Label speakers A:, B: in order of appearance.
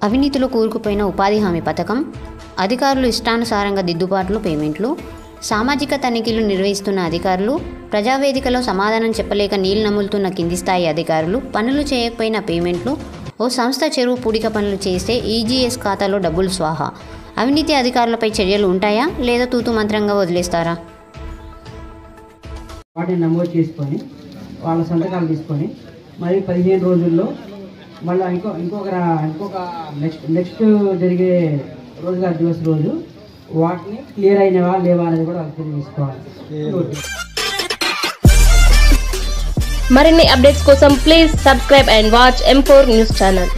A: అవినీతిలో కూరుకుపోయిన ఉపాధి హామీ పథకం, అధికారులు ఇష్టానుసారంగా దిద్దుబాట్లు పేమెంట్లు, సామాజిక తనిఖీలు నిర్వహిస్తున్న అధికారులు, ప్రజావేదికలో సమాధానం చెప్పలేక నీళ్లు నములుతున్న కింది స్థాయి అధికారులు, పనులు చేయకపోయిన పేమెంట్లు, ఓ సంస్థ చెరువు పూడిక పనులు చేస్తే ఈజీఎస్ ఖాతాలో డబ్బులు స్వాహా. అవినీతి అధికారులపై చర్యలు ఉంటాయా లేదా తూతు మంత్రంగా వదిలేస్తారా?
B: వాటిని నమోదు చేసుకొని వాళ్ళ సంతకాలు తీసుకొని మరి 15 రోజుల్లో మళ్ళీ ఇంకొక నెక్స్ట్ జరిగే రోజుగారు దివస్ రోజు వాటిని క్లియర్ అయినవా లేవా అనేది కూడా వాళ్ళకి తెలియజేసుకోవాలి.
C: మరిన్ని అప్డేట్స్ కోసం please subscribe and watch M4 news channel.